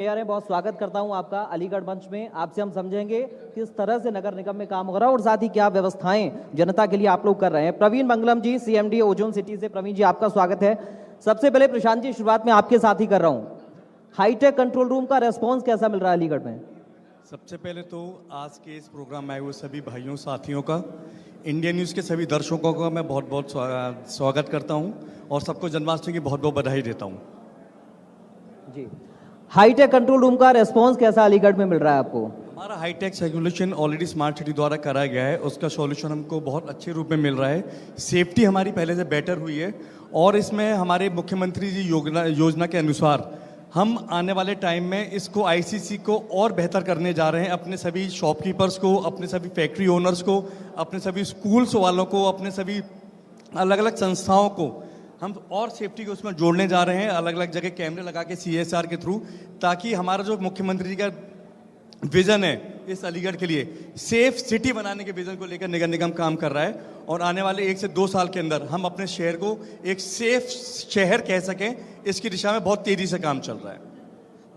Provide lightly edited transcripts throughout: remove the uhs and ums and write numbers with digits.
Mayor बहुत स्वागत करता हूं आपका अलीगढ़ मंच में। आपसे हम समझेंगे किस तरह से नगर निगम में काम हो रहा है और साथ ही क्या व्यवस्थाएं जनता के लिए आप लोग कर रहे हैं। प्रवीण मंगलम जी, सीएमडी ओजोन सिटी से। प्रवीण जी, आपका स्वागत है। सबसे पहले प्रशांत जी, शुरुआत में आपके साथ ही कर रहा हूं, हाईटेक कंट्रोल रूम का रेस्पॉन्स कैसा मिल रहा है अलीगढ़ में? सबसे पहले तो आज के इस प्रोग्राम में आए हुए सभी भाइयों साथियों का, इंडिया न्यूज़ के सभी दर्शकों का मैं बहुत बहुत स्वागत करता हूं और सबको जन्माष्टमी की बहुत बहुत बधाई देता हूं। जी, हाईटेक कंट्रोल रूम का रेस्पॉन्स कैसा अलीगढ़ में मिल रहा है आपको? हमारा hi tech solution already smart city द्वारा कराया गया है, उसका सॉल्यूशन हमको बहुत अच्छे रूप में मिल रहा है। सेफ्टी हमारी पहले से बेटर हुई है और इसमें हमारे मुख्यमंत्री जी योजना के अनुसार हम आने वाले टाइम में इसको आईसीसी को और बेहतर करने जा रहे हैं। अपने सभी शॉपकीपर्स को, अपने सभी फैक्ट्री ओनर्स को, अपने सभी स्कूल्स वालों को, अपने सभी अलग अलग संस्थाओं को हम और सेफ्टी को उसमें जोड़ने जा रहे हैं, अलग अलग जगह कैमरे लगा के CSR के थ्रू, ताकि हमारा जो मुख्यमंत्री जी का विजन है इस अलीगढ़ के लिए, सेफ सिटी बनाने के विजन को लेकर नगर निगम काम कर रहा है और आने वाले 1 से 2 साल के अंदर हम अपने शहर को एक सेफ शहर कह सकें, इसकी दिशा में बहुत तेजी से काम चल रहा है।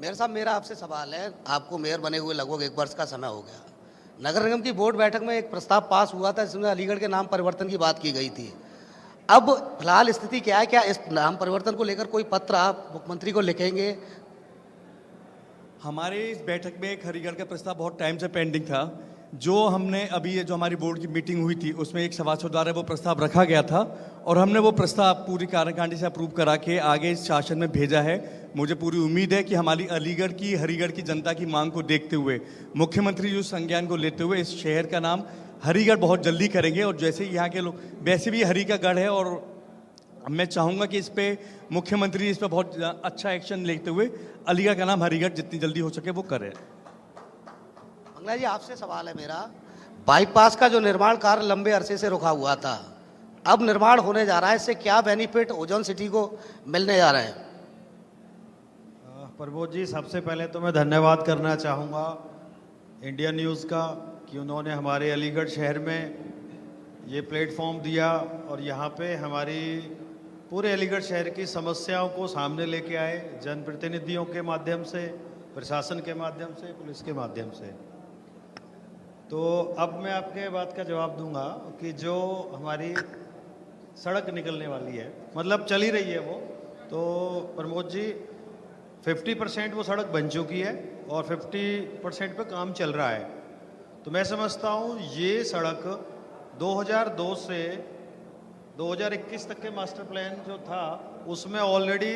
मेयर साहब, मेरा आपसे सवाल है। आपको मेयर बने हुए लगभग 1 वर्ष का समय हो गया। नगर निगम की बोर्ड बैठक में एक प्रस्ताव पास हुआ था जिसमें अलीगढ़ के नाम परिवर्तन की बात की गई थी। अब फिलहाल स्थिति क्या है? क्या इस नाम परिवर्तन को लेकर कोई पत्र आप मुख्यमंत्री को लिखेंगे? हमारे इस बैठक में एक हरिगढ़ का प्रस्ताव बहुत टाइम से पेंडिंग था, जो हमने अभी जो हमारी बोर्ड की मीटिंग हुई थी उसमें एक सभासद द्वारा वो प्रस्ताव रखा गया था और हमने वो प्रस्ताव पूरी कार्यकारिणी से अप्रूव करा के आगे इस शासन में भेजा है। मुझे पूरी उम्मीद है कि हमारी अलीगढ़ की, हरिगढ़ की जनता की मांग को देखते हुए, मुख्यमंत्री जी संज्ञान को लेते हुए इस शहर का नाम हरिगढ़ बहुत जल्दी करेंगे। और जैसे यहाँ के लोग, वैसे भी हरी का गढ़ है और मैं चाहूँगा कि इस पे मुख्यमंत्री इस पर बहुत अच्छा एक्शन लेते हुए अलीगढ़ का नाम हरिगढ़ जितनी जल्दी हो सके वो करे। मंगला जी, आपसे सवाल है मेरा। बाईपास का जो निर्माण कार्य लंबे अरसे से रुका हुआ था, अब निर्माण होने जा रहा है, इससे क्या बेनिफिट ओजोन सिटी को मिलने जा रहे हैं? प्रबोध जी, सबसे पहले तो मैं धन्यवाद करना चाहूँगा इंडिया न्यूज़ का कि उन्होंने हमारे अलीगढ़ शहर में ये प्लेटफॉर्म दिया और यहाँ पे हमारी पूरे अलीगढ़ शहर की समस्याओं को सामने लेके आए, जनप्रतिनिधियों के माध्यम से, प्रशासन के माध्यम से, पुलिस के माध्यम से। तो अब मैं आपके बात का जवाब दूंगा कि जो हमारी सड़क निकलने वाली है, मतलब चली रही है वो, तो प्रमोद जी 50% वो सड़क बन चुकी है और 50% पे काम चल रहा है। तो मैं समझता हूँ ये सड़क 2002 से 2021 तक के मास्टर प्लान जो था उसमें ऑलरेडी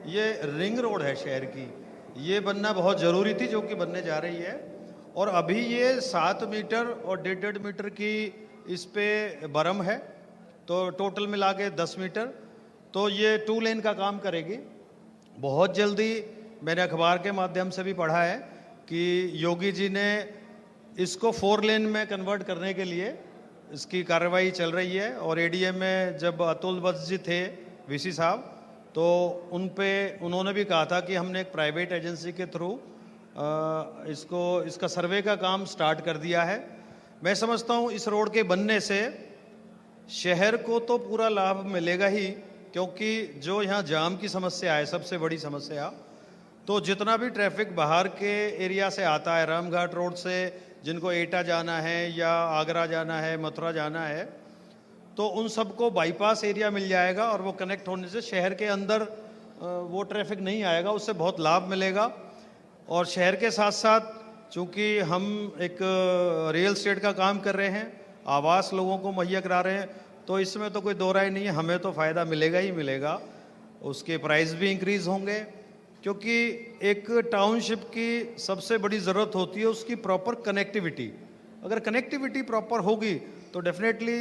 ये रिंग रोड है शहर की, ये बनना बहुत ज़रूरी थी, जो कि बनने जा रही है। और अभी ये 7 मीटर और 1.5 मीटर की इस पे बरम है, तो टोटल मिला के 10 मीटर, तो ये 2 लेन का काम करेगी बहुत जल्दी। मैंने अखबार के माध्यम से भी पढ़ा है कि योगी जी ने इसको 4 लेन में कन्वर्ट करने के लिए इसकी कार्रवाई चल रही है। और एडीएम में जब अतुल वत्स जी थे, वीसी साहब, तो उन्होंने भी कहा था कि हमने एक प्राइवेट एजेंसी के थ्रू इसका सर्वे का काम स्टार्ट कर दिया है। मैं समझता हूँ इस रोड के बनने से शहर को तो पूरा लाभ मिलेगा ही, क्योंकि जो यहाँ जाम की समस्या है, सबसे बड़ी समस्या, तो जितना भी ट्रैफिक बाहर के एरिया से आता है, रामघाट रोड से जिनको एटा जाना है या आगरा जाना है, मथुरा जाना है, तो उन सबको बाईपास एरिया मिल जाएगा और वो कनेक्ट होने से शहर के अंदर वो ट्रैफिक नहीं आएगा, उससे बहुत लाभ मिलेगा। और शहर के साथ साथ चूँकि हम एक रियल एस्टेट का काम कर रहे हैं, आवास लोगों को मुहैया करा रहे हैं, तो इसमें तो कोई दो राय नहीं है, हमें तो फ़ायदा मिलेगा ही मिलेगा। उसके प्राइस भी इंक्रीज़ होंगे, क्योंकि एक टाउनशिप की सबसे बड़ी ज़रूरत होती है उसकी प्रॉपर कनेक्टिविटी। अगर कनेक्टिविटी प्रॉपर होगी तो डेफिनेटली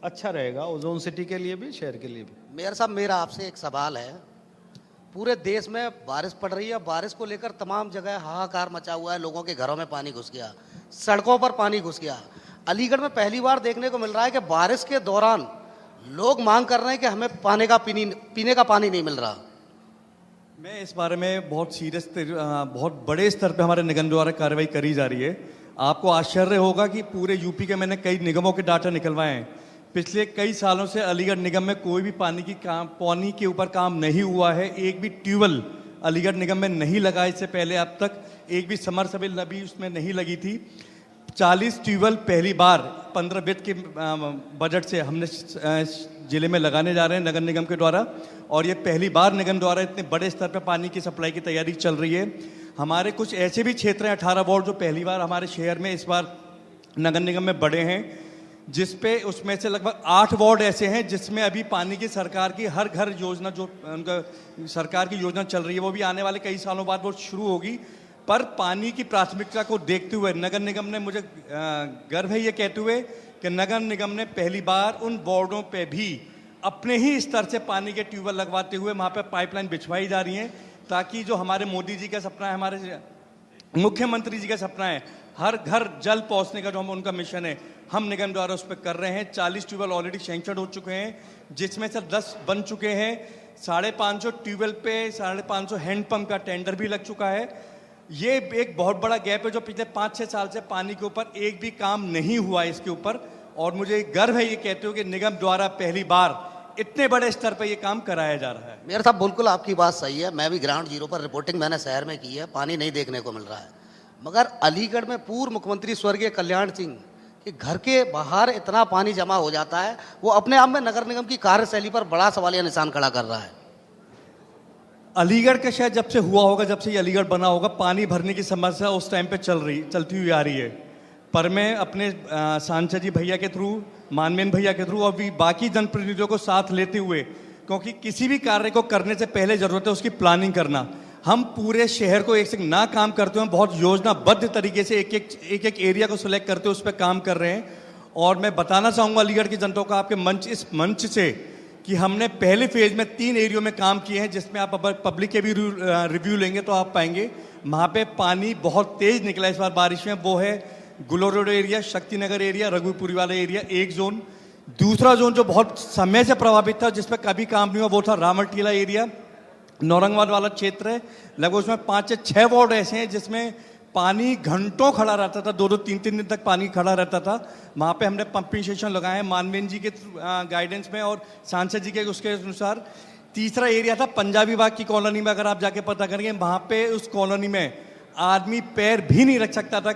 अच्छा रहेगा ओजोन सिटी के लिए भी, शहर के लिए भी। मेयर साहब, मेरा आपसे एक सवाल है। पूरे देश में बारिश पड़ रही है, बारिश को लेकर तमाम जगह हाहाकार मचा हुआ है, लोगों के घरों में पानी घुस गया, सड़कों पर पानी घुस गया। अलीगढ़ में पहली बार देखने को मिल रहा है कि बारिश के दौरान लोग मांग कर रहे हैं कि हमें पीने का पानी नहीं मिल रहा। मैं इस बारे में बहुत बड़े स्तर पे हमारे निगम द्वारा कार्रवाई करी जा रही है। आपको आश्चर्य होगा कि पूरे यूपी के मैंने कई निगमों के डाटा निकलवाए हैं। पिछले कई सालों से अलीगढ़ निगम में कोई भी पानी के ऊपर काम नहीं हुआ है। एक भी ट्यूबवेल अलीगढ़ निगम में नहीं लगा। इससे पहले अब तक एक भी समरसेबल अभी उसमें नहीं लगी थी। 40 ट्यूबवेल पहली बार 15 वित्त के बजट से हमने जिले में लगाने जा रहे हैं नगर निगम के द्वारा, और ये पहली बार निगम द्वारा इतने बड़े स्तर पर पानी की सप्लाई की तैयारी चल रही है। हमारे कुछ ऐसे भी क्षेत्र हैं 18 वार्ड जो पहली बार हमारे शहर में इस बार नगर निगम में बढ़े हैं, जिसपे उसमें से लगभग 8 वार्ड ऐसे हैं जिसमें अभी पानी की सरकार की हर घर योजना जो उनका सरकार की योजना चल रही है वो भी आने वाले कई सालों बाद वो शुरू होगी। पर पानी की प्राथमिकता को देखते हुए नगर निगम ने, मुझे गर्व है ये कहते हुए कि नगर निगम ने पहली बार उन वार्डों पे भी अपने ही स्तर से पानी के ट्यूबवेल लगवाते हुए वहाँ पे पाइपलाइन बिछवाई जा रही हैं, ताकि जो हमारे मोदी जी का सपना है, हमारे मुख्यमंत्री जी का सपना है, हर घर जल पहुँचने का जो हम उनका मिशन है, हम निगम द्वारा उस पर कर रहे हैं। 40 ट्यूबवेल ऑलरेडी सैंक्शन हो चुके हैं, जिसमें से 10 बन चुके हैं। 550 ट्यूबवेल पे 550 हैंडपंप का टेंडर भी लग चुका है। ये एक बहुत बड़ा गैप है जो पिछले 5-6 साल से पानी के ऊपर एक भी काम नहीं हुआ इसके ऊपर, और मुझे गर्व है ये कहते हो कि निगम द्वारा पहली बार इतने बड़े स्तर पर ये काम कराया जा रहा है। मेयर साहब बिल्कुल आपकी बात सही है, मैं भी ग्राउंड जीरो पर रिपोर्टिंग मैंने शहर में की है, पानी नहीं देखने को मिल रहा है। मगर अलीगढ़ में पूर्व मुख्यमंत्री स्वर्गीय कल्याण सिंह के घर के बाहर इतना पानी जमा हो जाता है, वो अपने आप में नगर निगम की कार्यशैली पर बड़ा सवालिया निशान खड़ा कर रहा है। अलीगढ़ का शायद जब से हुआ होगा, जब से ये अलीगढ़ बना होगा, पानी भरने की समस्या उस टाइम पे चलती हुई आ रही है। पर मैं अपने सांसद जी भैया के थ्रू, मानवेंद्र भैया के थ्रू और भी बाकी जनप्रतिनिधियों को साथ लेते हुए, क्योंकि किसी भी कार्य को करने से पहले जरूरत है उसकी प्लानिंग करना। हम पूरे शहर को एक से ना काम करते हुए बहुत योजनाबद्ध तरीके से एक एक एरिया को सिलेक्ट करते हुए उस पर काम कर रहे हैं। और मैं बताना चाहूँगा अलीगढ़ की जनता को आपके इस मंच से कि हमने पहले फेज में 3 एरियो में काम किए हैं, जिसमें आप अगर पब्लिक के भी रिव्यू लेंगे तो आप पाएंगे वहाँ पे पानी बहुत तेज निकला इस बार बारिश में। वो है गुलो road area, Shakti Nagar area, रघुपुरी वाला एरिया एक जोन। दूसरा जोन जो बहुत समय से प्रभावित था, जिसपे कभी काम नहीं हुआ, वो था रामर टीला एरिया, नौरंगबाद वाला क्षेत्र है। लगभग उसमें 5 से 6 वार्ड ऐसे हैं जिसमें पानी घंटों खड़ा रहता था, 2-2, 3-3 दिन तक पानी खड़ा रहता था। वहाँ पे हमने पंपिंग स्टेशन लगाए हैं मानवेंद्र जी के गाइडेंस में और सांसद जी के उसके अनुसार। तीसरा एरिया था पंजाबी बाग की कॉलोनी में, अगर आप जाके पता करेंगे वहाँ पे उस कॉलोनी में आदमी पैर भी नहीं रख सकता था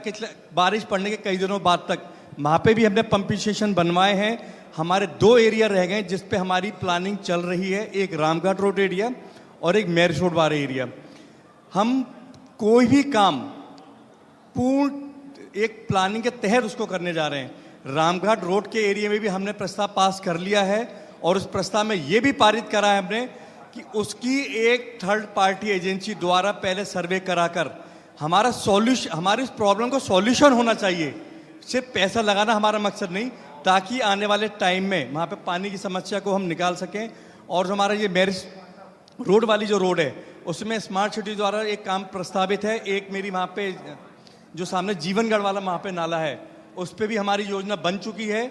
बारिश पड़ने के कई दिनों बाद तक। वहाँ पे भी हमने पंपिंग स्टेशन बनवाए हैं। हमारे 2 एरिया रह गए जिस पे हमारी प्लानिंग चल रही है, एक रामघाट रोड एरिया और एक मैरिज रोड वाला एरिया। हम कोई भी काम पूर्ण एक प्लानिंग के तहत उसको करने जा रहे हैं। रामघाट रोड के एरिया में भी हमने प्रस्ताव पास कर लिया है और उस प्रस्ताव में ये भी पारित करा है हमने कि उसकी एक थर्ड पार्टी एजेंसी द्वारा पहले सर्वे कराकर हमारी इस प्रॉब्लम को सॉल्यूशन होना चाहिए। सिर्फ पैसा लगाना हमारा मकसद नहीं, ताकि आने वाले टाइम में वहाँ पे पानी की समस्या को हम निकाल सकें। और हमारा ये मैरिज रोड वाली जो रोड है उसमें स्मार्ट सिटी द्वारा एक काम प्रस्तावित है। एक मेरी वहाँ पे जो सामने जीवनगढ़ वाला वहाँ पे नाला है, उस पर भी हमारी योजना बन चुकी है।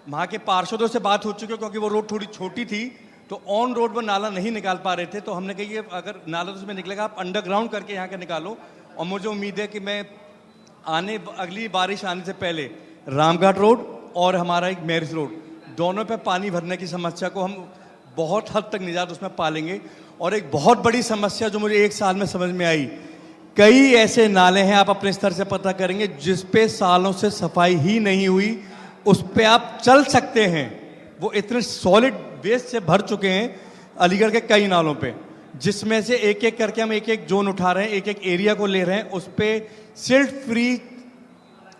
वहाँ के पार्षदों से बात हो चुकी है, क्योंकि वो रोड थोड़ी छोटी थी तो ऑन रोड वो नाला नहीं निकाल पा रहे थे। तो हमने कही कि अगर नाला तो उसमें निकलेगा, आप अंडरग्राउंड करके यहाँ के निकालो। और मुझे उम्मीद है कि मैं अगली बारिश आने से पहले रामघाट रोड और हमारा एक मैरिज रोड दोनों पे पानी भरने की समस्या को हम बहुत हद तक निजात उसमें पालेंगे। और एक बहुत बड़ी समस्या जो मुझे 1 साल में समझ में आई, कई ऐसे नाले हैं, आप अपने स्तर से पता करेंगे, जिस पे सालों से सफाई ही नहीं हुई, उस पे आप चल सकते हैं। वो इतने सॉलिड वेस्ट से भर चुके हैं अलीगढ़ के कई नालों पे, जिसमें से एक एक करके हम एक एक जोन उठा रहे हैं, एक एक एरिया को ले रहे हैं। उस पे सिल्ट फ्री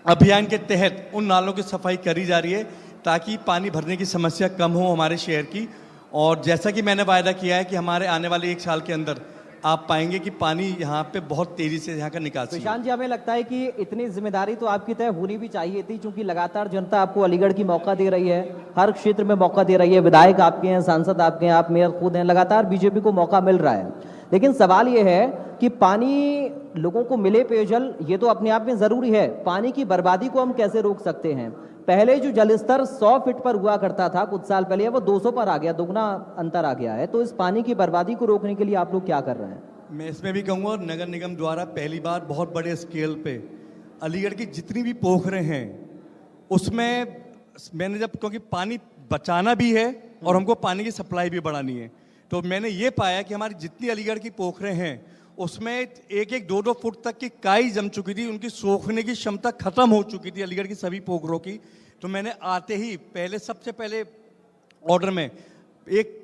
अभियान के तहत उन नालों की सफाई करी जा रही है, ताकि पानी भरने की समस्या कम हो हमारे शहर की। और जैसा कि मैंने वायदा किया है कि हमारे आने वाले 1 साल के अंदर आप पाएंगे कि पानी यहाँ पे बहुत तेजी से यहाँ का निकासी है। प्रशांत जी, हमें लगता है कि इतनी जिम्मेदारी तो आपकी तय होनी भी चाहिए थी, क्योंकि लगातार जनता आपको अलीगढ़ की मौका दे रही है, हर क्षेत्र में मौका दे रही है। विधायक आपके हैं, सांसद आपके हैं, आप मेयर खुद हैं, लगातार बीजेपी को मौका मिल रहा है। लेकिन सवाल ये है कि पानी लोगों को मिले, पेयजल, ये तो अपने आप में जरूरी है। पानी की बर्बादी को हम कैसे रोक सकते हैं? पहले जो जलस्तर 100 फीट पर हुआ करता था कुछ साल पहले, वो 200 पर आ गया, दुगना अंतर आ गया है। तो इस पानी की बर्बादी को रोकने के लिए आप लोग क्या कर रहे हैं? मैं इसमें भी कहूँगा, नगर निगम द्वारा पहली बार बहुत बड़े स्केल पे अलीगढ़ की जितनी भी पोखरें हैं उसमें मैंने क्योंकि पानी बचाना भी है और हमको पानी की सप्लाई भी बढ़ानी है, तो मैंने ये पाया कि हमारी जितनी अलीगढ़ की पोखरें हैं उसमें एक एक 2-2 फुट तक की काई जम चुकी थी, उनकी सोखने की क्षमता खत्म हो चुकी थी अलीगढ़ की सभी पोखरों की। तो मैंने आते ही सबसे पहले ऑर्डर में एक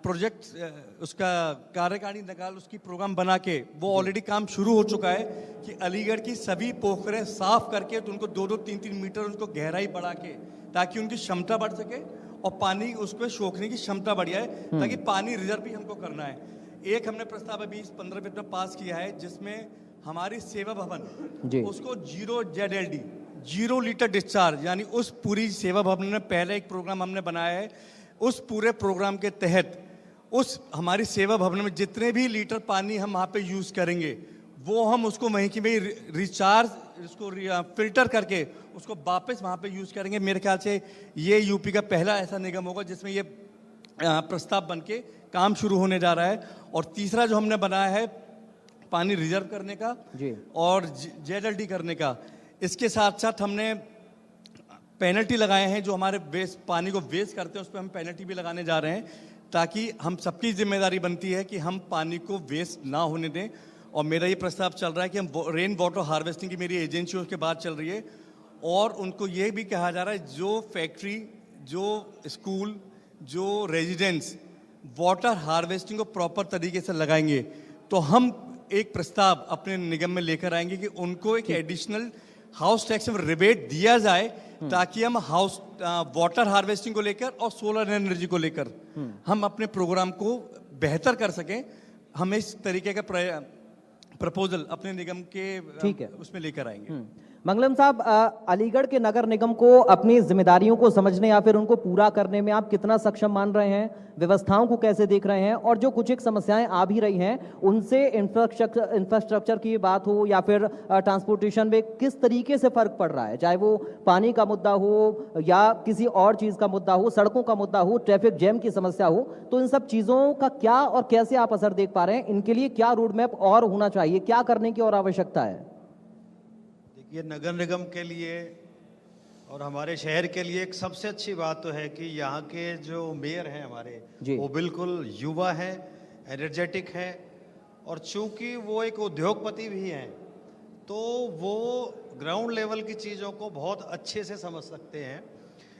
प्रोजेक्ट उसका कार्यकारिणी निकाल उसकी प्रोग्राम बना के, वो ऑलरेडी काम शुरू हो चुका है कि अलीगढ़ की सभी पोखरें साफ करके तो उनको 2-2 3-3 मीटर उनको गहराई बढ़ा के, ताकि उनकी क्षमता बढ़ सके और पानी उसको सोखने की क्षमता बढ़ जाए, ताकि पानी रिजर्व भी हमको करना है। एक हमने प्रस्ताव अभी 15 मिनट में पास किया है, जिसमें हमारी सेवा भवन उसको 0 ZLD 0 लीटर डिस्चार्ज, यानी उस पूरी सेवा भवन में पहले एक प्रोग्राम हमने बनाया है। उस पूरे प्रोग्राम के तहत उस हमारी सेवा भवन में जितने भी लीटर पानी हम वहाँ पे यूज़ करेंगे, वो हम उसको वहीं की वहीं रिचार्ज उसको फिल्टर करके उसको वापस वहाँ पे यूज़ करेंगे। मेरे ख्याल से ये यूपी का पहला ऐसा निगम होगा जिसमें ये प्रस्ताव बन के काम शुरू होने जा रहा है। और तीसरा जो हमने बनाया है पानी रिजर्व करने का और ZLD करने का, इसके साथ साथ हमने पेनल्टी लगाए हैं। जो हमारे वेस्ट पानी को वेस्ट करते हैं उस पर हम पेनल्टी भी लगाने जा रहे हैं, ताकि हम सबकी जिम्मेदारी बनती है कि हम पानी को वेस्ट ना होने दें। और मेरा ये प्रस्ताव चल रहा है कि हम रेन वाटर हार्वेस्टिंग की मेरी एजेंसी उसके बाद चल रही है, और उनको ये भी कहा जा रहा है जो फैक्ट्री, जो स्कूल, जो रेजिडेंस वाटर हार्वेस्टिंग को प्रॉपर तरीके से लगाएंगे, तो हम एक प्रस्ताव अपने निगम में लेकर आएंगे कि उनको एक एडिशनल हाउस टैक्स में रिबेट दिया जाए, ताकि हम हाउस वाटर हार्वेस्टिंग को लेकर और सोलर एनर्जी को लेकर हम अपने प्रोग्राम को बेहतर कर सकें। हम इस तरीके का प्रपोजल अपने निगम के उसमें लेकर आएंगे। मंगलम साहब, अलीगढ़ के नगर निगम को अपनी जिम्मेदारियों को समझने या फिर उनको पूरा करने में आप कितना सक्षम मान रहे हैं? व्यवस्थाओं को कैसे देख रहे हैं? और जो कुछ एक समस्याएं आ भी रही हैं, उनसे इंफ्रास्ट्रक्चर की बात हो या फिर ट्रांसपोर्टेशन में किस तरीके से फर्क पड़ रहा है, चाहे वो पानी का मुद्दा हो या किसी और चीज का मुद्दा हो, सड़कों का मुद्दा हो, ट्रैफिक जैम की समस्या हो, तो इन सब चीजों का क्या और कैसे आप असर देख पा रहे हैं? इनके लिए क्या रोड मैप और होना चाहिए, क्या करने की और आवश्यकता है? ये नगर निगम के लिए और हमारे शहर के लिए एक सबसे अच्छी बात तो है कि यहाँ के जो मेयर हैं हमारे, वो बिल्कुल युवा हैं, एनर्जेटिक हैं, और चूंकि वो एक उद्योगपति भी हैं, तो वो ग्राउंड लेवल की चीज़ों को बहुत अच्छे से समझ सकते हैं।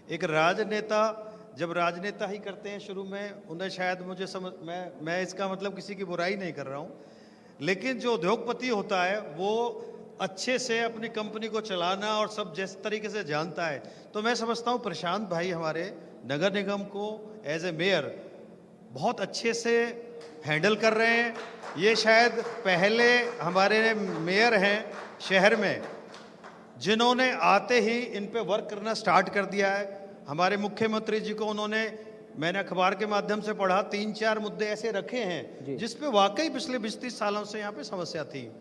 एक राजनेता जब राजनेता ही करते हैं शुरू में, उन्हें शायद मुझे समझ, मैं इसका मतलब किसी की बुराई नहीं कर रहा हूँ, लेकिन जो उद्योगपति होता है वो अच्छे से अपनी कंपनी को चलाना और सब जिस तरीके से जानता है, तो मैं समझता हूँ प्रशांत भाई हमारे नगर निगम को एज ए मेयर बहुत अच्छे से हैंडल कर रहे हैं। ये शायद पहले हमारे मेयर हैं शहर में जिन्होंने आते ही इन पे वर्क करना स्टार्ट कर दिया है। हमारे मुख्यमंत्री जी को उन्होंने, मैंने अखबार के माध्यम से पढ़ा, 3-4 मुद्दे ऐसे रखे हैं जिस पे वाकई पिछले 20-30 सालों से यहाँ पे समस्या थी।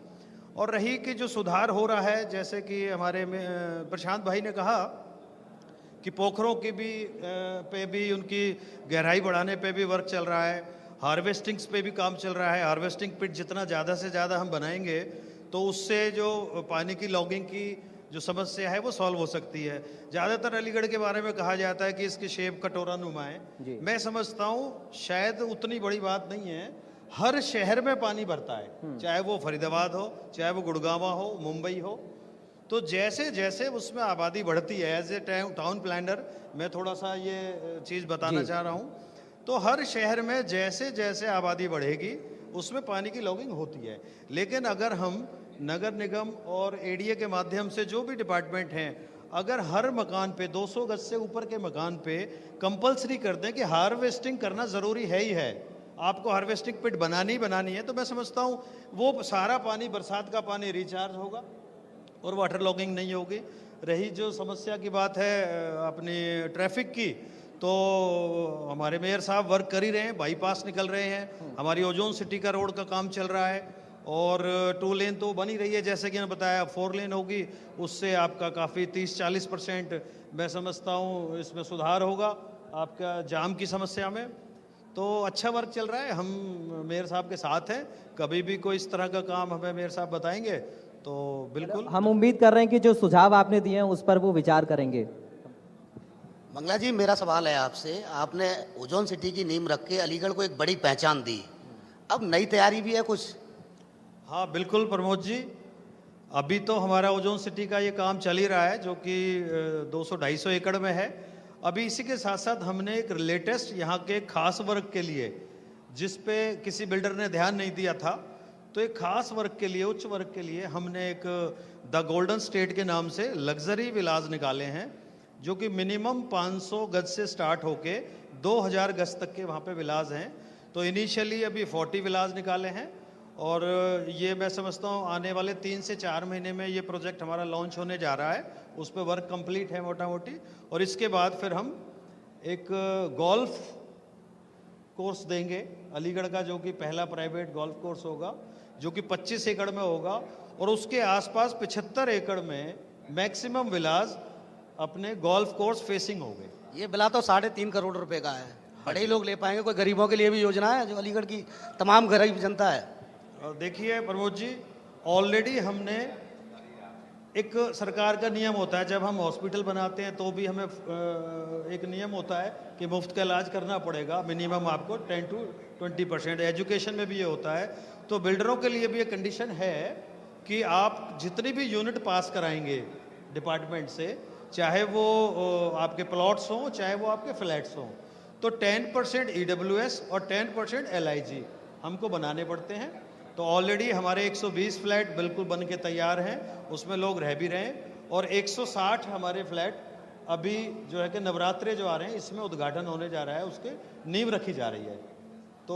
और रही कि जो सुधार हो रहा है, जैसे कि हमारे प्रशांत भाई ने कहा कि पोखरों की भी पे भी उनकी गहराई बढ़ाने पे भी वर्क चल रहा है, हार्वेस्टिंग्स पे भी काम चल रहा है। हार्वेस्टिंग पिट जितना ज़्यादा से ज़्यादा हम बनाएंगे तो उससे जो पानी की लॉगिंग की जो समस्या है वो सॉल्व हो सकती है। ज़्यादातर अलीगढ़ के बारे में कहा जाता है कि इसकी शेप कटोरा नुमा है। मैं समझता हूँ शायद उतनी बड़ी बात नहीं है। हर शहर में पानी भरता है, चाहे वो फरीदाबाद हो, चाहे वो गुड़गांव हो, मुंबई हो। तो जैसे जैसे उसमें आबादी बढ़ती है, एज ए टाउन प्लानर मैं थोड़ा सा ये चीज़ बताना चाह रहा हूँ, तो हर शहर में जैसे जैसे आबादी बढ़ेगी उसमें पानी की लॉगिंग होती है। लेकिन अगर हम नगर निगम और एडीए के माध्यम से जो भी डिपार्टमेंट हैं, अगर हर मकान पे 200 गज से ऊपर के मकान पे कंपलसरी कर दें कि हार्वेस्टिंग करना ज़रूरी है ही है, आपको हार्वेस्टिंग पिट बनानी है, तो मैं समझता हूँ वो सारा पानी, बरसात का पानी रिचार्ज होगा और वाटर लॉगिंग नहीं होगी। रही जो समस्या की बात है अपनी ट्रैफिक की, तो हमारे मेयर साहब वर्क कर ही रहे हैं, बाईपास निकल रहे हैं, हमारी ओजोन सिटी का रोड का काम चल रहा है और 2 लेन तो बनी रही है, जैसे कि मैंने बताया 4 लेन होगी, उससे आपका काफ़ी 30-40% मैं समझता हूँ इसमें सुधार होगा आपका जाम की समस्या में। तो अच्छा वर्क चल रहा है, हम मेयर साहब के साथ हैं। कभी भी कोई इस तरह का काम हमें मेयर साहब बताएंगे तो बिल्कुल हम उम्मीद कर रहे हैं कि जो सुझाव आपने दिए हैं उस पर वो विचार करेंगे। मंगला जी, मेरा सवाल है आपसे, आपने ओजोन सिटी की नींव रख के अलीगढ़ को एक बड़ी पहचान दी, अब नई तैयारी भी है कुछ, हाँ बिल्कुल प्रमोद जी, अभी तो हमारा ओजोन सिटी का ये काम चल ही रहा है जो कि 200-250 एकड़ में है। अभी इसी के साथ साथ हमने एक लेटेस्ट यहाँ के खास वर्ग के लिए, जिस पे किसी बिल्डर ने ध्यान नहीं दिया था, तो एक खास वर्ग के लिए, उच्च वर्ग के लिए हमने एक द गोल्डन स्टेट के नाम से लग्जरी विलाज निकाले हैं, जो कि मिनिमम 500 गज से स्टार्ट होके 2000 गज तक के वहाँ पे विलाज हैं। तो इनिशियली अभी 40 विलाज निकाले हैं और ये मैं समझता हूँ आने वाले 3 से 4 महीने में ये प्रोजेक्ट हमारा लॉन्च होने जा रहा है। उस पर वर्क कंप्लीट है मोटा मोटी, और इसके बाद फिर हम एक गोल्फ कोर्स देंगे अलीगढ़ का, जो कि पहला प्राइवेट गोल्फ कोर्स होगा, जो कि 25 एकड़ में होगा, और उसके आसपास 75 एकड़ में मैक्सिमम विलाज अपने गोल्फ कोर्स फेसिंग होंगे। ये बिला तो 3.5 करोड़ रुपए का है, बड़े ही लोग ले पाएंगे। कोई गरीबों के लिए भी योजना है जो अलीगढ़ की तमाम गरीब जनता है? और देखिए प्रमोद जी, ऑलरेडी हमने एक सरकार का नियम होता है, जब हम हॉस्पिटल बनाते हैं तो भी हमें एक नियम होता है कि मुफ्त का इलाज करना पड़ेगा, मिनिमम आपको 10 to 20%। एजुकेशन में भी ये होता है। तो बिल्डरों के लिए भी ये कंडीशन है कि आप जितनी भी यूनिट पास कराएंगे डिपार्टमेंट से, चाहे वो आपके प्लॉट्स हों चाहे वो आपके फ्लैट्स हों, तो 10% EWS और 10% LIG हमको बनाने पड़ते हैं। तो ऑलरेडी हमारे 120 फ्लैट बिल्कुल बन के तैयार हैं, उसमें लोग रह भी रहे हैं, और 160 हमारे फ्लैट अभी जो है कि नवरात्रे जो आ रहे हैं इसमें उद्घाटन होने जा रहा है, उसके नींव रखी जा रही है। तो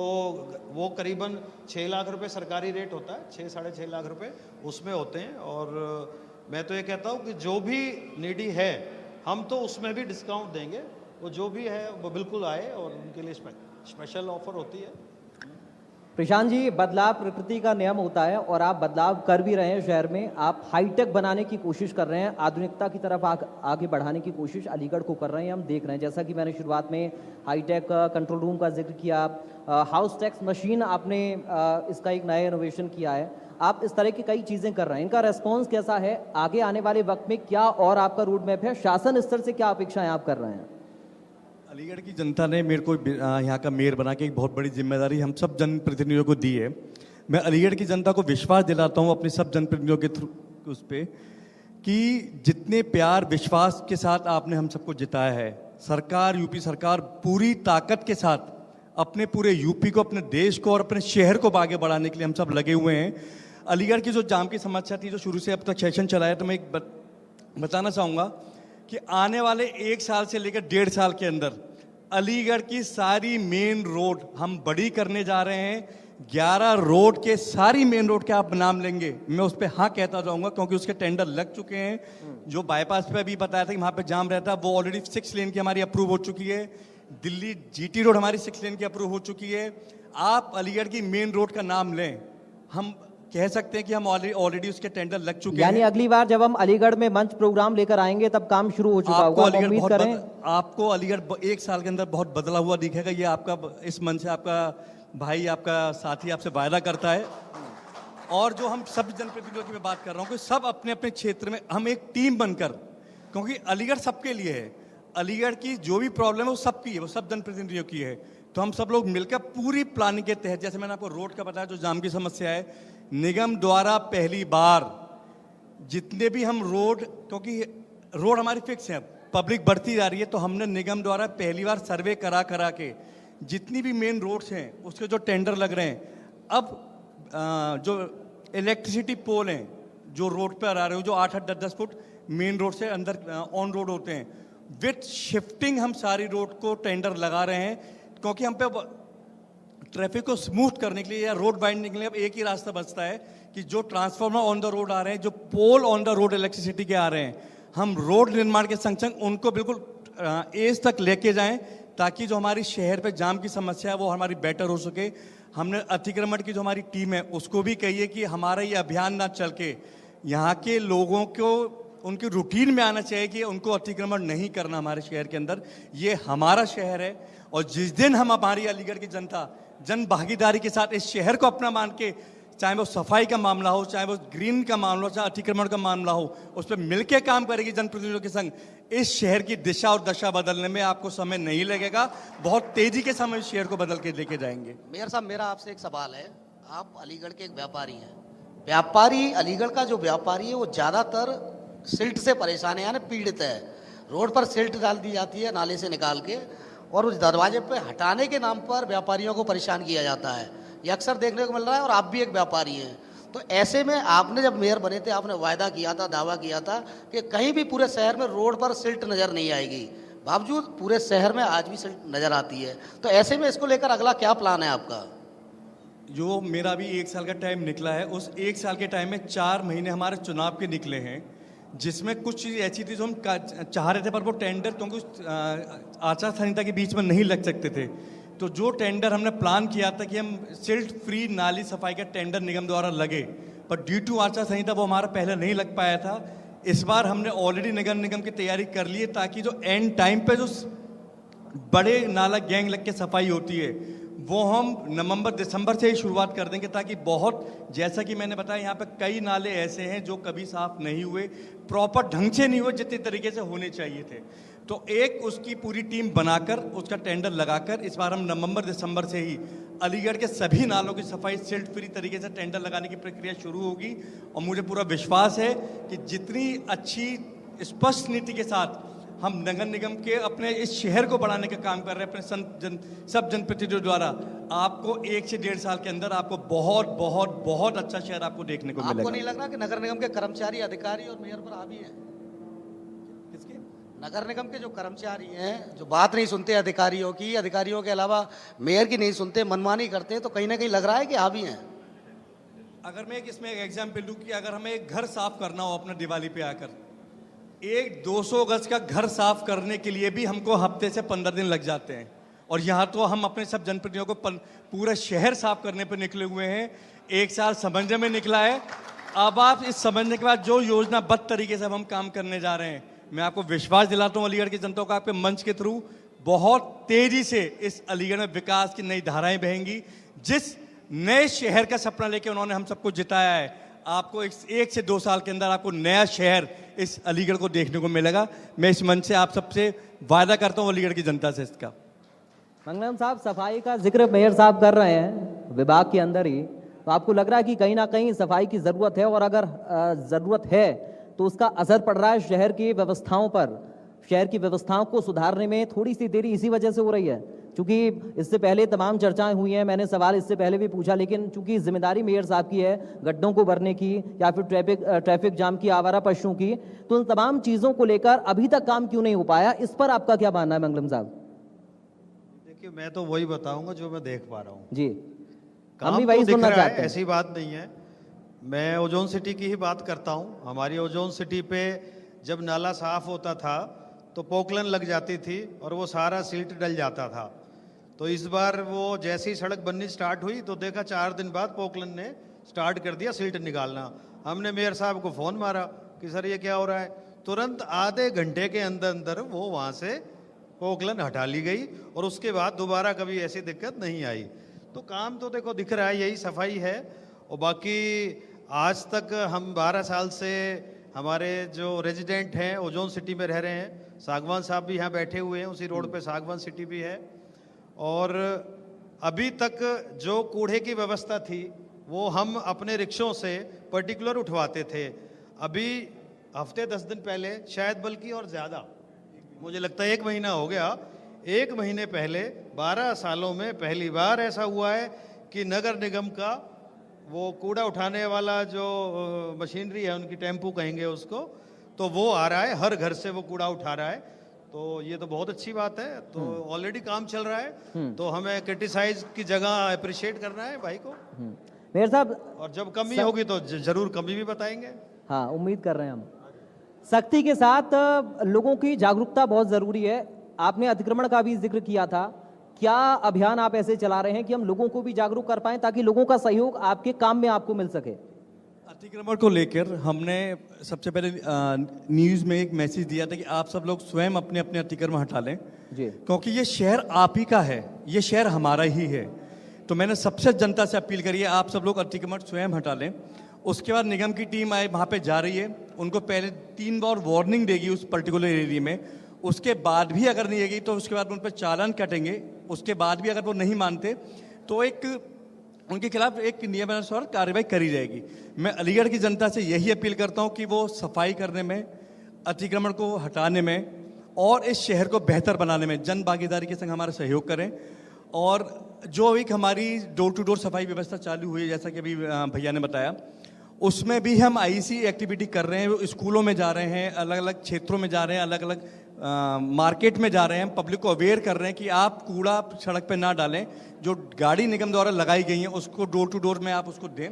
वो करीबन 6 लाख रुपए सरकारी रेट होता है, 6-6.5 लाख रुपए उसमें होते हैं। और मैं तो ये कहता हूँ कि जो भी नीडी है हम तो उसमें भी डिस्काउंट देंगे, वो जो भी है वो बिल्कुल आए, और उनके लिए स्पेशल ऑफर होती है। प्रशांत जी, बदलाव प्रकृति का नियम होता है और आप बदलाव कर भी रहे हैं। शहर में आप हाईटेक बनाने की कोशिश कर रहे हैं, आधुनिकता की तरफ आगे बढ़ाने की कोशिश अलीगढ़ को कर रहे हैं, हम देख रहे हैं। जैसा कि मैंने शुरुआत में हाईटेक कंट्रोल रूम का जिक्र किया, हाउस टैक्स मशीन आपने इसका एक नया इनोवेशन किया है, आप इस तरह की कई चीज़ें कर रहे हैं। इनका रेस्पॉन्स कैसा है? आगे आने वाले वक्त में क्या और आपका रूट मैप है? शासन स्तर से क्या अपेक्षाएं आप कर रहे हैं? अलीगढ़ की जनता ने मेरे को यहाँ का मेयर बना के एक बहुत बड़ी जिम्मेदारी हम सब जनप्रतिनिधियों को दी है। मैं अलीगढ़ की जनता को विश्वास दिलाता हूँ अपने सब जनप्रतिनिधियों के थ्रू उस पर, कि जितने प्यार विश्वास के साथ आपने हम सबको जिताया है, सरकार, यूपी सरकार पूरी ताकत के साथ अपने पूरे यूपी को, अपने देश को और अपने शहर को आगे बढ़ाने के लिए हम सब लगे हुए हैं। अलीगढ़ की जो जाम की समस्या थी, जो शुरू से अब तक सेशन चला है, तो मैं एक बताना चाहूँगा कि आने वाले 1 साल से लेकर 1.5 साल के अंदर अलीगढ़ की सारी मेन रोड हम बड़ी करने जा रहे हैं। 11 रोड के, सारी मेन रोड के आप नाम लेंगे, मैं उस पर हाँ कहता जाऊंगा, क्योंकि उसके टेंडर लग चुके हैं। जो बाईपास पे अभी बताया था कि वहाँ पे जाम रहता है, वो ऑलरेडी 6 लेन की हमारी अप्रूव हो चुकी है। दिल्ली GT रोड हमारी 6 लेन की अप्रूव हो चुकी है। आप अलीगढ़ की मेन रोड का नाम लें, हम कह सकते हैं कि हम ऑलरेडी उसके टेंडर लग चुके हैं। यानी अगली बार जब हम अलीगढ़ में मंच प्रोग्राम लेकर आएंगे तब काम शुरू हो चुका होगा, हम उम्मीद करें। आपको अलीगढ़ 1 साल के अंदर बहुत बदला हुआ दिखेगा। ये आपका इस मंच से आपका भाई, आपका साथी आपसे वायदा करता है। और जो हम सब जनप्रतिनिधियों की मैं बात कर रहा हूँ कि सब अपने अपने क्षेत्र में हम एक टीम बनकर, क्योंकि अलीगढ़ सबके लिए है, अलीगढ़ की जो भी प्रॉब्लम है वो सबकी है, वो सब जनप्रतिनिधियों की है। तो हम सब लोग मिलकर पूरी प्लानिंग के तहत, जैसे मैंने आपको रोड का बताया, जो जाम की समस्या है, निगम द्वारा पहली बार जितने भी हम रोड, क्योंकि रोड हमारी फिक्स है, पब्लिक बढ़ती जा रही है, तो हमने निगम द्वारा पहली बार सर्वे करा के जितनी भी मेन रोड्स हैं उसके जो टेंडर लग रहे हैं, अब जो इलेक्ट्रिसिटी पोल हैं जो रोड पर आ रहे हो, जो 8-8, 10-10 फुट मेन रोड से अंदर ऑन रोड होते हैं, विथ शिफ्टिंग हम सारी रोड को टेंडर लगा रहे हैं। क्योंकि हम पे ट्रैफिक को स्मूथ करने के लिए या रोड बाइंडिंग के लिए अब एक ही रास्ता बचता है कि जो ट्रांसफार्मर ऑन द रोड आ रहे हैं, जो पोल ऑन द रोड इलेक्ट्रिसिटी के आ रहे हैं, हम रोड निर्माण के संग संग उनको बिल्कुल एज तक लेके जाएं, ताकि जो हमारी शहर पे जाम की समस्या है वो हमारी बेटर हो सके। हमने अतिक्रमण की जो हमारी टीम है उसको भी कहिए कि हमारा ये अभियान ना चल के यहाँ के लोगों को उनके रूटीन में आना चाहिए कि उनको अतिक्रमण नहीं करना हमारे शहर के अंदर। ये हमारा शहर है, और जिस दिन हम हमारी अलीगढ़ की जनता जन भागीदारी के साथ इस शहर को अपना मान के, चाहे वो सफाई का मामला हो, चाहे वो ग्रीन का मामला हो, चाहे अतिक्रमण का मामला हो, उस पर मिलकर काम करेगी जनप्रतिनिधियों के संग, इस शहर की दिशा और दशा बदलने में आपको समय नहीं लगेगा। बहुत तेजी के समय इस शहर को बदल के लेके जाएंगे। मेयर साहब, मेरा आपसे एक सवाल है। आप अलीगढ़ के एक व्यापारी हैं, व्यापारी, अलीगढ़ का जो व्यापारी है वो ज़्यादातर सिल्ट से परेशान है, यानी पीड़ित है। रोड पर सिल्ट डाल दी जाती है नाले से निकाल के, और उस दरवाजे पे हटाने के नाम पर व्यापारियों को परेशान किया जाता है। ये अक्सर देखने को मिल रहा है, और आप भी एक व्यापारी हैं। तो ऐसे में आपने जब मेयर बने थे, आपने वायदा किया था, दावा किया था कि कहीं भी पूरे शहर में रोड पर सिल्ट नज़र नहीं आएगी। बावजूद पूरे शहर में आज भी सिल्ट नज़र आती है। तो ऐसे में इसको लेकर अगला क्या प्लान है आपका? जो मेरा भी 1 साल का टाइम निकला है, उस 1 साल के टाइम में 4 महीने हमारे चुनाव के निकले हैं, जिसमें कुछ चीज़ ऐसी थी जो हम चाह रहे थे, पर वो टेंडर क्योंकि आचार संहिता के बीच में नहीं लग सकते थे। तो जो टेंडर हमने प्लान किया था कि हम सिल्ट फ्री नाली सफाई का टेंडर निगम द्वारा लगे, पर ड्यू टू आचार संहिता वो हमारा पहले नहीं लग पाया था। इस बार हमने ऑलरेडी नगर निगम की तैयारी कर ली है, ताकि जो एंड टाइम पे जो बड़े नाला गैंग लग के सफाई होती है वो हम नवंबर दिसंबर से ही शुरुआत कर देंगे, ताकि बहुत, जैसा कि मैंने बताया, यहाँ पे कई नाले ऐसे हैं जो कभी साफ नहीं हुए, प्रॉपर ढंग से नहीं हुए जितने तरीके से होने चाहिए थे। तो एक उसकी पूरी टीम बनाकर उसका टेंडर लगाकर इस बार हम नवंबर दिसंबर से ही अलीगढ़ के सभी नालों की सफाई सिल्ट फ्री तरीके से टेंडर लगाने की प्रक्रिया शुरू होगी। और मुझे पूरा विश्वास है कि जितनी अच्छी स्पष्ट नीति के साथ हम नगर निगम के अपने इस शहर को बढ़ाने का काम कर रहे हैं अपने सब जनप्रतिनिधियों द्वारा, आपको 1 से 1.5 साल के अंदर आपको बहुत बहुत बहुत अच्छा शहर आपको देखने को मिलेगा। आपको नहीं लग रहा कि नगर निगम के कर्मचारी, अधिकारी और मेयर पर हावी हैं? किसके? नगर निगम के जो कर्मचारी हैं, जो बात नहीं सुनते अधिकारियों की, अधिकारियों के अलावा मेयर की नहीं सुनते, मनमानी करते हैं, तो कहीं ना कहीं लग रहा है कि हावी हैं। अगर मैं इसमें एक एग्जाम्पल दूं कि अगर हमें एक घर साफ करना हो अपना दिवाली पे आकर, एक 200 गज का घर साफ करने के लिए भी हमको हफ्ते से 15 दिन लग जाते हैं, और यहाँ तो हम अपने सब जनप्रतिनिधियों को पूरा शहर साफ करने पर निकले हुए हैं। 1 साल समझने में निकला है। अब आप इस समझने के बाद जो योजनाबद्ध तरीके से हम काम करने जा रहे हैं, मैं आपको विश्वास दिलाता हूँ अलीगढ़ की जनता को, आपके मंच के थ्रू बहुत तेजी से इस अलीगढ़ में विकास की नई धाराएं बहेंगी। जिस नए शहर का सपना लेके उन्होंने हम सबको जिताया है, आपको 1 से 2 साल के अंदर आपको नया शहर इस अलीगढ़ को देखने को मिलेगा। मैं इस मंच से आप सबसे वादा करता हूँ, अलीगढ़ की जनता से इसका। मंगलम साहब, सफाई का जिक्र मेयर साहब कर रहे हैं विभाग के अंदर ही, तो आपको लग रहा है कि कहीं ना कहीं सफाई की ज़रूरत है, और अगर ज़रूरत है तो उसका असर पड़ रहा है शहर की व्यवस्थाओं पर? शहर की व्यवस्थाओं को सुधारने में थोड़ी सी देरी इसी वजह से हो रही है? क्योंकि इससे पहले तमाम चर्चाएं हुई हैं, मैंने सवाल इससे पहले भी पूछा, लेकिन चूंकि जिम्मेदारी मेयर साहब की है गड्ढों को भरने की या फिर ट्रैफिक जाम की, आवारा पशुओं की, तो उन तमाम चीज़ों को लेकर अभी तक काम क्यों नहीं हो पाया? इस पर आपका क्या मानना है मंगलम साहब? देखिए, मैं तो वही बताऊंगा जो मैं देख पा रहा हूँ जी, हम काम भी तो वही दिख सुनना रहा है, चाहते हैं। ऐसी बात नहीं है। मैं ओजोन सिटी की ही बात करता हूँ। हमारी ओजोन सिटी पे जब नाला साफ होता था तो पोकलन लग जाती थी और वो सारा सिल्ट डल जाता था। तो इस बार वो जैसी सड़क बननी स्टार्ट हुई तो देखा 4 दिन बाद पोकलन ने स्टार्ट कर दिया सिल्ट निकालना। हमने मेयर साहब को फ़ोन मारा कि सर ये क्या हो रहा है। तुरंत आधे घंटे के अंदर अंदर वो वहाँ से पोकलन हटा ली गई और उसके बाद दोबारा कभी ऐसी दिक्कत नहीं आई। तो काम तो देखो दिख रहा है, यही सफाई है। और बाकी आज तक हम 12 साल से हमारे जो रेजिडेंट हैं ओजोन सिटी में रह रहे हैं, सागवान साहब भी यहाँ बैठे हुए हैं, उसी रोड पे सागवान सिटी भी है। और अभी तक जो कूड़े की व्यवस्था थी वो हम अपने रिक्शों से पर्टिकुलर उठवाते थे। अभी हफ्ते 10 दिन पहले, शायद बल्कि और ज़्यादा, मुझे लगता है 1 महीना हो गया, 1 महीने पहले 12 सालों में पहली बार ऐसा हुआ है कि नगर निगम का वो कूड़ा उठाने वाला जो मशीनरी है, उनकी टेम्पू कहेंगे उसको, तो वो आ रहा है, हर घर से वो कूड़ा उठा रहा है। तो ये तो बहुत अच्छी बात है। तो ऑलरेडी काम चल रहा है, तो हमें क्रिटिसाइज की जगह अप्रिशिएट करना है भाई को। मेयर साहब, और जब कमी होगी तो जरूर कमी भी बताएंगे। हाँ, उम्मीद कर रहे हैं हम। सख्ती के साथ लोगों की जागरूकता बहुत ज़रूरी है। आपने अतिक्रमण का भी जिक्र किया था, क्या अभियान आप ऐसे चला रहे हैं कि हम लोगों को भी जागरूक कर पाएं ताकि लोगों का सहयोग आपके काम में आपको मिल सके? अतिक्रमण को लेकर हमने सबसे पहले न्यूज़ में एक मैसेज दिया था कि आप सब लोग स्वयं अपने अपने अतिक्रमण हटा लें जी, क्योंकि ये शहर आप ही का है, ये शहर हमारा ही है। तो मैंने सबसे जनता से अपील करी है, आप सब लोग अतिक्रमण स्वयं हटा लें। उसके बाद निगम की टीम आए, वहाँ पे जा रही है, उनको पहले 3 बार वार्निंग देगी उस पर्टिकुलर एरिया में। उसके बाद भी अगर नहीं आएगी तो उसके बाद उन पर चालान कटेंगे। उसके बाद भी अगर वो नहीं मानते तो एक उनके खिलाफ एक नियमानुसार कार्रवाई करी जाएगी। मैं अलीगढ़ की जनता से यही अपील करता हूं कि वो सफाई करने में, अतिक्रमण को हटाने में और इस शहर को बेहतर बनाने में जन भागीदारी के संग हमारा सहयोग करें। और जो एक हमारी डोर टू डोर सफाई व्यवस्था चालू हुई है, जैसा कि अभी भैया ने बताया, उसमें भी हम आईसी एक्टिविटी कर रहे हैं। स्कूलों में जा रहे हैं, अलग अलग क्षेत्रों में जा रहे हैं, अलग अलग मार्केट में जा रहे हैं, पब्लिक को अवेयर कर रहे हैं कि आप कूड़ा सड़क पे ना डालें, जो गाड़ी निगम द्वारा लगाई गई हैं उसको डोर टू डोर में आप उसको दें।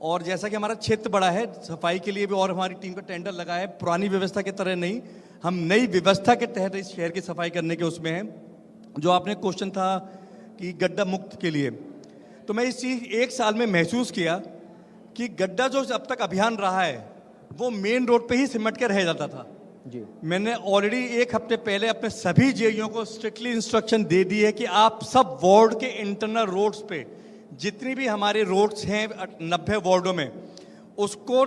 और जैसा कि हमारा क्षेत्र बड़ा है, सफाई के लिए भी और हमारी टीम का टेंडर लगा है, पुरानी व्यवस्था की तरह नहीं, हम नई व्यवस्था के तहत इस शहर की सफाई करने के उसमें हैं। जो आपने क्वेश्चन था कि गड्ढा मुक्त के लिए, तो मैं इस चीज़ 1 साल में महसूस किया कि गड्ढा जो अब तक अभियान रहा है वो मेन रोड पे ही सिमट के रह जाता था जी। मैंने ऑलरेडी 1 हफ्ते पहले अपने सभी जेईओ को स्ट्रिक्टली इंस्ट्रक्शन दे दी है कि आप सब वार्ड के इंटरनल रोड्स पे जितनी भी हमारे रोड्स हैं 90 वार्डों में, उसको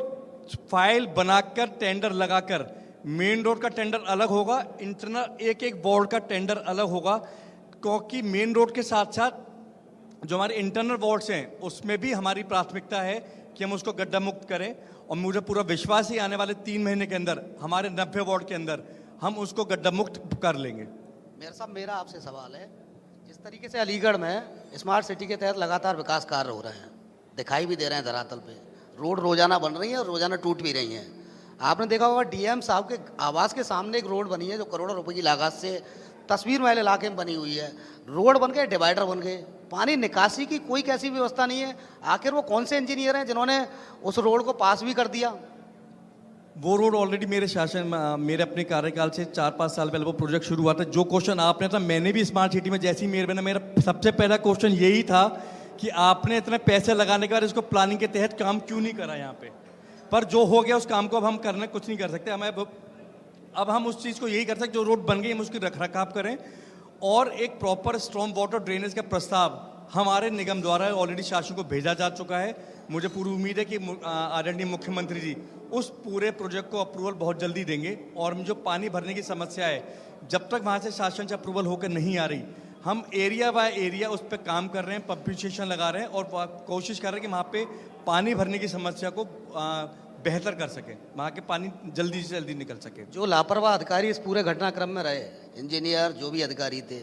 फाइल बनाकर टेंडर लगाकर, मेन रोड का टेंडर अलग होगा, इंटरनल एक एक वार्ड का टेंडर अलग होगा, क्योंकि मेन रोड के साथ साथ जो हमारे इंटरनल वार्ड्स हैं उसमें भी हमारी प्राथमिकता है कि हम उसको गड्ढा मुक्त करें। और मुझे पूरा विश्वास ही आने वाले 3 महीने के अंदर हमारे 90 वार्ड के अंदर हम उसको गड्ढा मुक्त कर लेंगे। मेयर साहब, मेरा आपसे सवाल है, जिस तरीके से अलीगढ़ में स्मार्ट सिटी के तहत लगातार विकास कार्य हो रहे हैं, दिखाई भी दे रहे हैं धरातल पे, रोड रोजाना बन रही है और रोजाना टूट भी रही हैं। आपने देखा होगा डीएम साहब के आवास के सामने एक रोड बनी है जो करोड़ों रुपए की लागत से तस्वीर महल इलाके में बनी हुई है। रोड बन गए, डिवाइडर बन गए, पानी निकासी की कोई कैसी व्यवस्था नहीं है। आखिर वो कौन से इंजीनियर हैं जिन्होंने उस रोड को पास भी कर दिया? वो रोड ऑलरेडी मेरे शासन मेरे अपने कार्यकाल से 4-5 साल पहले वो प्रोजेक्ट शुरू हुआ था। जो क्वेश्चन आपने था, मैंने भी स्मार्ट सिटी में जैसी मेयर बना, मेरा सबसे पहला क्वेश्चन यही था कि आपने इतने पैसे लगाने के बाद इसको प्लानिंग के तहत काम क्यों नहीं करा यहाँ पे। पर जो हो गया उस काम को अब हम करने कुछ नहीं कर सकते। हमें अब हम उस चीज़ को यही कर सकते, जो रोड बन गई हम उसकी रखरखाव करें। और एक प्रॉपर स्टॉर्म वाटर ड्रेनेज का प्रस्ताव हमारे निगम द्वारा ऑलरेडी शासन को भेजा जा चुका है। मुझे पूरी उम्मीद है कि आदरणीय मुख्यमंत्री जी उस पूरे प्रोजेक्ट को अप्रूवल बहुत जल्दी देंगे। और जो पानी भरने की समस्या है, जब तक वहाँ से शासन से अप्रूवल होकर नहीं आ रही, हम एरिया बाय एरिया उस पर काम कर रहे हैं, पंपिंग स्टेशन लगा रहे हैं और कोशिश कर रहे हैं कि वहाँ पे पानी भरने की समस्या को बेहतर कर सके, वहाँ के पानी जल्दी से जल्दी निकल सके। जो लापरवाह अधिकारी इस पूरे घटनाक्रम में रहे, इंजीनियर जो भी अधिकारी थे,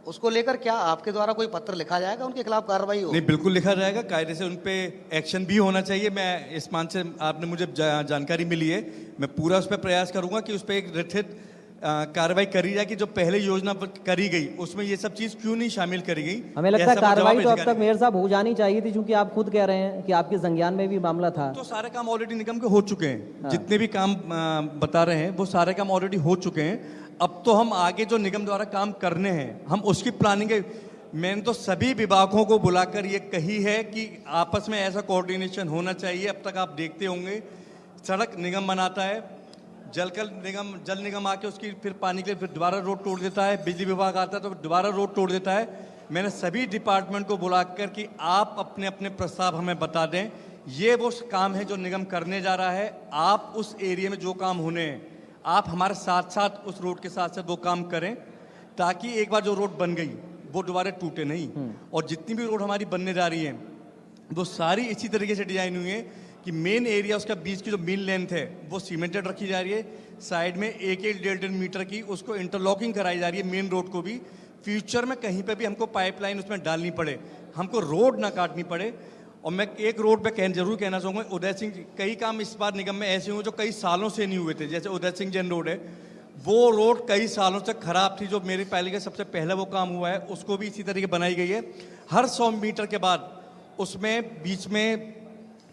उसको लेकर क्या आपके द्वारा कोई पत्र लिखा जाएगा, उनके खिलाफ कार्रवाई हो? नहीं, बिल्कुल लिखा जाएगा, कायदे से उन पे एक्शन भी होना चाहिए। मैं इस मान से आपने मुझे जानकारी मिली है, मैं पूरा उस पर प्रयास करूंगा कि उस पर एक रचित कार्रवाई करी जाए कि जो पहले योजना करी गई उसमें ये सब चीज क्यों नहीं शामिल करी गई। हमें लगता है कार्रवाई तो अब तक मेयर साहब हो जानी चाहिए थी, क्योंकि आप खुद कह रहे हैं कि आपके संज्ञान में भी मामला था। तो सारे काम ऑलरेडी निगम के हो चुके हैं। हाँ। जितने भी काम बता रहे हैं वो सारे काम ऑलरेडी हो चुके हैं। अब तो हम आगे जो निगम द्वारा काम करने हैं हम उसकी प्लानिंग है। मैंने तो सभी विभागों को बुलाकर ये कही है कि आपस में ऐसा कोऑर्डिनेशन होना चाहिए। अब तक आप देखते होंगे सड़क निगम बनाता है, जल निगम आके उसकी फिर पानी के लिए फिर दोबारा रोड तोड़ देता है, बिजली विभाग आता है तो दोबारा रोड तोड़ देता है। मैंने सभी डिपार्टमेंट को बुलाकर कि आप अपने अपने प्रस्ताव हमें बता दें, ये वो काम है जो निगम करने जा रहा है। आप उस एरिया में जो काम होने हैं आप हमारे साथ साथ उस रोड के साथ साथ वो काम करें, ताकि एक बार जो रोड बन गई वो दोबारा टूटे नहीं। और जितनी भी रोड हमारी बनने जा रही है वो सारी इसी तरीके से डिजाइन हुई है कि मेन एरिया उसका बीच की जो मेन लेंथ है वो सीमेंटेड रखी जा रही है, साइड में 1-1.5 मीटर की उसको इंटरलॉकिंग कराई जा रही है मेन रोड को भी। फ्यूचर में कहीं पे भी हमको पाइपलाइन उसमें डालनी पड़े, हमको रोड ना काटनी पड़े। और मैं एक रोड पे जरूर कहना चाहूँगा, उदय सिंह, कई काम इस बार निगम में ऐसे हुए जो कई सालों से नहीं हुए थे। जैसे उदय सिंह जैन रोड है, वो रोड कई सालों से खराब थी, जो मेरे पहले का सबसे पहला वो काम हुआ है, उसको भी इसी तरीके बनाई गई है। हर 100 मीटर के बाद उसमें बीच में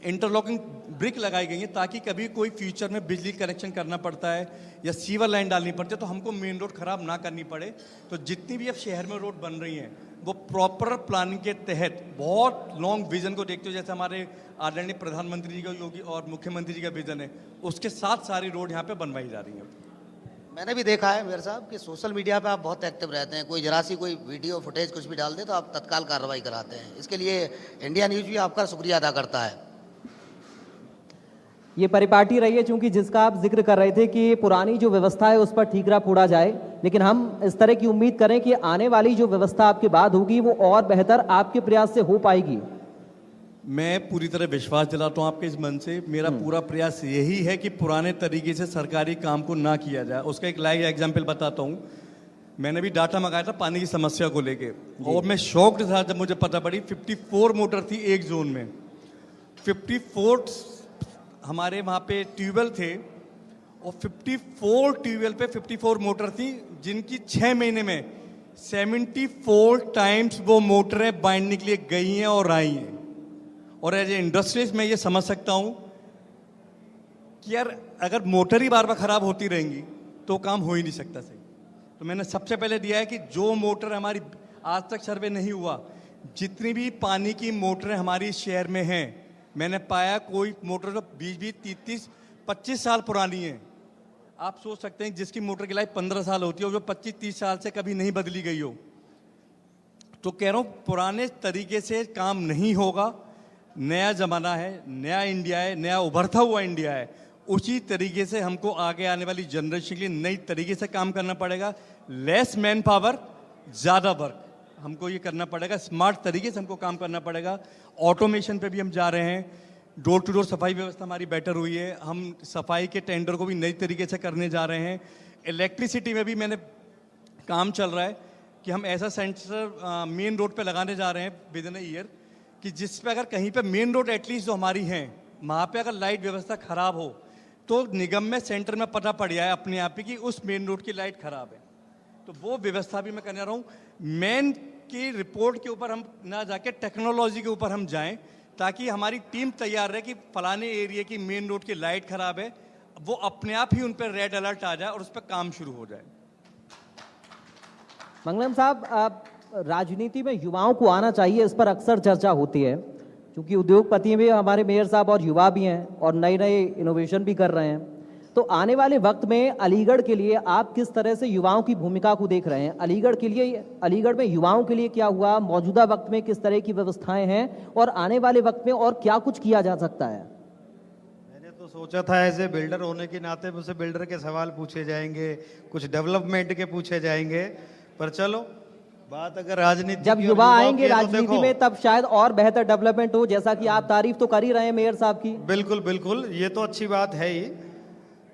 इंटरलॉकिंग ब्रिक लगाई गई है, ताकि कभी कोई फ्यूचर में बिजली कनेक्शन करना पड़ता है या सीवर लाइन डालनी पड़ती है तो हमको मेन रोड खराब ना करनी पड़े। तो जितनी भी अब शहर में रोड बन रही हैं वो प्रॉपर प्लानिंग के तहत बहुत लॉन्ग विजन को देखते हुए, जैसे हमारे आदरणीय प्रधानमंत्री जी का योगी और मुख्यमंत्री जी का विजन है, उसके साथ सारी रोड यहाँ पे बनवाई जा रही है। मैंने भी देखा है मेयर साहब कि सोशल मीडिया पे आप बहुत एक्टिव रहते हैं। कोई जरा सी कोई वीडियो फुटेज कुछ भी डाल दे तो आप तत्काल कार्रवाई कराते हैं। इसके लिए इंडिया न्यूज भी आपका शुक्रिया अदा करता है। ये परिपाटी रही है, चूंकि जिसका आप जिक्र कर रहे थे कि पुरानी जो व्यवस्था है उस पर ठीकरा फोड़ा जाए, लेकिन हम इस तरह की उम्मीद करें कि आने वाली जो व्यवस्था आपके बाद होगी वो और बेहतर आपके प्रयास से हो पाएगी। मैं पूरी तरह विश्वास दिलाता हूँ आपके इस मन से। मेरा पूरा प्रयास यही है कि पुराने तरीके से सरकारी काम को ना किया जाए। उसका एक लाइव एग्जाम्पल बताता हूँ। मैंने भी डाटा मंगाया था पानी की समस्या को लेके, और मैं शॉक्ड था जब मुझे पता पड़ी 54 मोटर थी एक जोन में। 54 हमारे वहाँ पे ट्यूबवेल थे, और 54 ट्यूबवेल पे 54 मोटर थी, जिनकी 6 महीने में 74 टाइम्स वो मोटरें बांधने के लिए गई हैं और आई हैं। और एज ए इंडस्ट्रीज मैं ये समझ सकता हूँ कि यार अगर मोटर ही बार बार खराब होती रहेंगी तो काम हो ही नहीं सकता सही। तो मैंने सबसे पहले दिया है कि जो मोटर हमारी आज तक सर्वे नहीं हुआ, जितनी भी पानी की मोटरें हमारी शहर में हैं, मैंने पाया कोई मोटर जो 20-20, 30-30, 25 साल पुरानी है। आप सोच सकते हैं जिसकी मोटर की लाइफ 15 साल होती है, वो जो 25-30 साल से कभी नहीं बदली गई हो। तो कह रहा हूँ पुराने तरीके से काम नहीं होगा। नया ज़माना है, नया इंडिया है, नया उभरता हुआ इंडिया है। उसी तरीके से हमको आगे आने वाली जनरेशन के लिए नई तरीके से काम करना पड़ेगा। लेस मैन पावर, ज़्यादा वर्क, हमको ये करना पड़ेगा। स्मार्ट तरीके से हमको काम करना पड़ेगा। ऑटोमेशन पे भी हम जा रहे हैं। डोर टू डोर सफाई व्यवस्था हमारी बेटर हुई है। हम सफाई के टेंडर को भी नई तरीके से करने जा रहे हैं। इलेक्ट्रिसिटी में भी मैंने काम चल रहा है कि हम ऐसा सेंसर मेन रोड पे लगाने जा रहे हैं विद इन ईयर, कि जिस पे अगर कहीं पे मेन रोड एटलीस्ट जो हमारी हैं, वहाँ पे अगर लाइट व्यवस्था खराब हो तो निगम में सेंटर में पता पड़ जाए अपने आप ही कि उस मेन रोड की लाइट खराब है। तो वो व्यवस्था भी मैं करने रहा हूँ। मेन की रिपोर्ट के ऊपर हम ना जाके टेक्नोलॉजी के ऊपर हम जाएं, ताकि हमारी टीम तैयार रहे कि फलाने एरिया की मेन रोड की लाइट खराब है, वो अपने आप ही उन पर रेड अलर्ट आ जाए और उस पर काम शुरू हो जाए। मंगलम साहब, राजनीति में युवाओं को आना चाहिए, इस पर अक्सर चर्चा होती है, क्योंकि उद्योगपति भी हमारे मेयर साहब और युवा भी हैं और नए नए इनोवेशन भी कर रहे हैं। तो आने वाले वक्त में अलीगढ़ के लिए आप किस तरह से युवाओं की भूमिका को देख रहे हैं? अलीगढ़ में युवाओं के लिए क्या हुआ, मौजूदा वक्त में किस तरह की व्यवस्थाएं हैं, और आने वाले वक्त में और क्या कुछ किया जा सकता है? मैंने तो सोचा था एज ए बिल्डर होने के नाते मुझसे बिल्डर के सवाल पूछे जाएंगे, कुछ डेवलपमेंट के पूछे जाएंगे, पर चलो बात अगर राजनीति जब की और युवा युवाओं आएंगे की है तो राजनीति देखो, में, तब शायद और बेहतर डेवलपमेंट हो, जैसा कि आप तारीफ तो कर ही रहे हैं मेयर साहब की। बिल्कुल बिल्कुल, ये तो अच्छी बात है ही।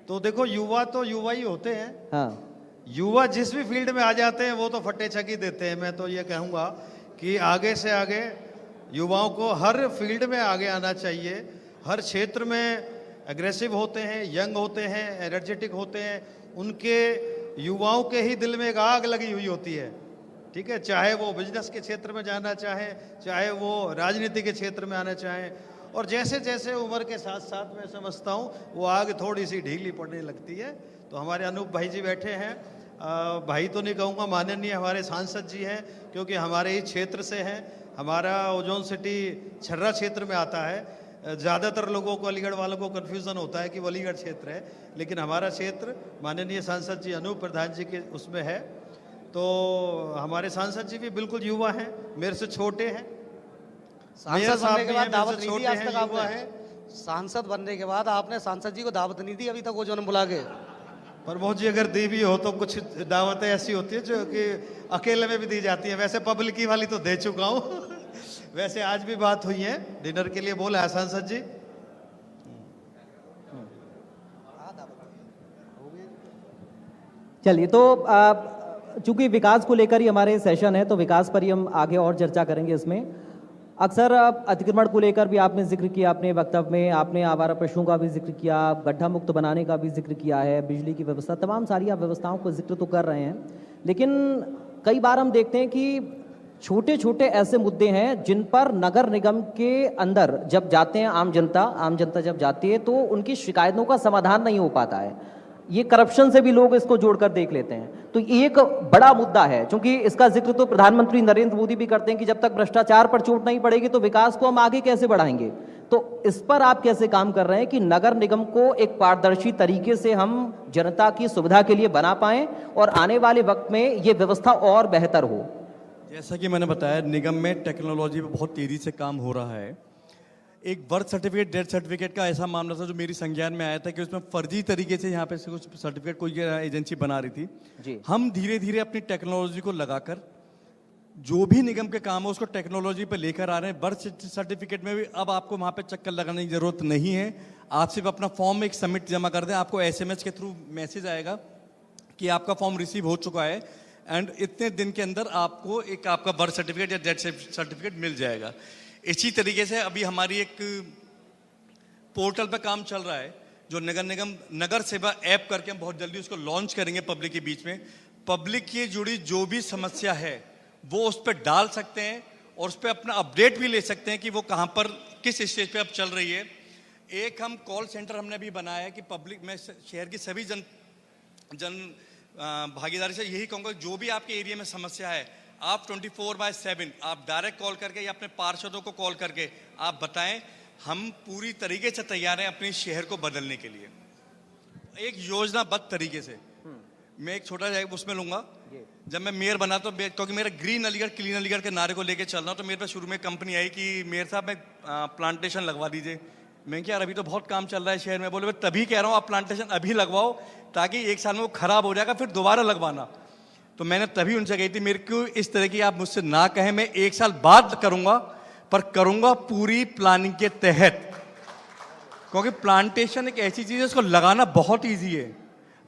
तो देखो युवा तो युवा ही होते हैं। हाँ, युवा जिस भी फील्ड में आ जाते हैं वो तो फटे छकी देते हैं। मैं तो ये कहूँगा कि आगे से आगे युवाओं को हर फील्ड में आगे आना चाहिए। हर क्षेत्र में एग्रेसिव होते हैं, यंग होते हैं, एनर्जेटिक होते हैं। उनके युवाओं के ही दिल में एक आग लगी हुई होती है, ठीक है। चाहे वो बिजनेस के क्षेत्र में जाना चाहे, चाहे वो राजनीति के क्षेत्र में आना चाहें, और जैसे जैसे उम्र के साथ साथ मैं समझता हूँ वो आग थोड़ी सी ढीली पड़ने लगती है। तो हमारे अनूप भाई जी बैठे हैं, भाई तो नहीं कहूँगा, माननीय हमारे सांसद जी हैं, क्योंकि हमारे ही क्षेत्र से हैं। हमारा ओजोन सिटी छर्रा क्षेत्र में आता है। ज़्यादातर लोगों को, अलीगढ़ वालों को कन्फ्यूज़न होता है कि वो अलीगढ़ क्षेत्र है, लेकिन हमारा क्षेत्र माननीय सांसद जी अनूप प्रधान जी के उसमें है। तो हमारे सांसद जी भी बिल्कुल युवा हैं, मेरे से छोटे हैं। सांसद बनने के बाद दावत नहीं दी आज तक युवा आपने? है। सांसद बनने के बाद आपने सांसद जी को दावत नहीं दी अभी तक वो जो बुला के? प्रमोद जी अगर दी भी हो तो कुछ दावतें ऐसी होती है जो कि अकेले में भी दी जाती है। वैसे पब्लिक की वाली तो दे चुका हूँ। वैसे आज भी बात हुई है, डिनर के लिए बोला है सांसद जी। चलिए, तो चूंकि विकास को लेकर ही हमारे सेशन है, तो विकास पर ही हम आगे और चर्चा करेंगे। इसमें अक्सर अतिक्रमण को लेकर भी आपने जिक्र किया अपने वक्तव्य में, आपने आवारा पशुओं का भी जिक्र किया, गड्ढा मुक्त बनाने का भी जिक्र किया है, बिजली की व्यवस्था, तमाम सारी आप व्यवस्थाओं को जिक्र तो कर रहे हैं। लेकिन कई बार हम देखते हैं कि छोटे छोटे ऐसे मुद्दे हैं जिन पर नगर निगम के अंदर जब जाते हैं आम जनता जब जाती है, तो उनकी शिकायतों का समाधान नहीं हो पाता है। ये करप्शन से भी लोग इसको जोड़कर देख लेते हैं। तो ये एक बड़ा मुद्दा है, क्योंकि इसका जिक्र तो प्रधानमंत्री नरेंद्र मोदी भी करते हैं कि जब तक भ्रष्टाचार पर चोट नहीं पड़ेगी तो विकास को हम आगे कैसे बढ़ाएंगे। तो इस पर आप कैसे काम कर रहे हैं कि नगर निगम को एक पारदर्शी तरीके से हम जनता की सुविधा के लिए बना पाएं और आने वाले वक्त में ये व्यवस्था और बेहतर हो? जैसा कि मैंने बताया, निगम में टेक्नोलॉजी पे बहुत तेज़ी से काम हो रहा है। एक बर्थ सर्टिफिकेट, डेथ सर्टिफिकेट का ऐसा मामला था जो मेरी संज्ञान में आया था कि उसमें फर्जी तरीके से यहाँ पे से कुछ सर्टिफिकेट कोई एजेंसी बना रही थी जी। हम धीरे धीरे अपनी टेक्नोलॉजी को लगाकर जो भी निगम के काम है उसको टेक्नोलॉजी पे लेकर आ रहे हैं। बर्थ सर्टिफिकेट में भी अब आपको वहाँ पे चक्कर लगाने की जरूरत नहीं है। आप सिर्फ अपना फॉर्म एक सबमिट जमा कर दें, आपको एसएमएस के थ्रू मैसेज आएगा कि आपका फॉर्म रिसीव हो चुका है, एंड इतने दिन के अंदर आपको एक आपका बर्थ सर्टिफिकेट या डेथ सर्टिफिकेट मिल जाएगा। इसी तरीके से अभी हमारी एक पोर्टल पे काम चल रहा है जो नगर निगम नगर सेवा ऐप करके हम बहुत जल्दी उसको लॉन्च करेंगे पब्लिक के बीच में। पब्लिक की जुड़ी जो भी समस्या है वो उस पर डाल सकते हैं और उस पर अपना अपडेट भी ले सकते हैं कि वो कहाँ पर किस स्टेज पे अब चल रही है। एक हम कॉल सेंटर हमने भी बनाया है कि पब्लिक में शहर की सभी जन भागीदारी से यही कहूँगा, जो भी आपके एरिया में समस्या है आप 24/7 आप डायरेक्ट कॉल करके या अपने पार्षदों को कॉल करके आप बताएं। हम पूरी तरीके से तैयार हैं अपने शहर को बदलने के लिए, एक योजनाबद्ध तरीके से। मैं एक छोटा सा उसमें लूंगा, जब मैं मेयर बना तो क्योंकि मेरा ग्रीन अलीगढ़ क्लीन अलीगढ़ के नारे को लेके चल रहा हूँ, तो मेरे पास शुरू में कंपनी आई कि मेयर साहब मैं प्लांटेशन लगवा दीजिए। मैं क्या यार अभी तो बहुत काम चल रहा है शहर में। बोले तभी कह रहा हूँ आप प्लांटेशन अभी लगवाओ ताकि एक साल में वो खराब हो जाएगा फिर दोबारा लगवाना। तो मैंने तभी उनसे कही थी मेरे को इस तरह की आप मुझसे ना कहें, मैं एक साल बाद करूंगा पर करूंगा पूरी प्लानिंग के तहत, क्योंकि प्लांटेशन एक ऐसी चीज है उसको लगाना बहुत ईजी है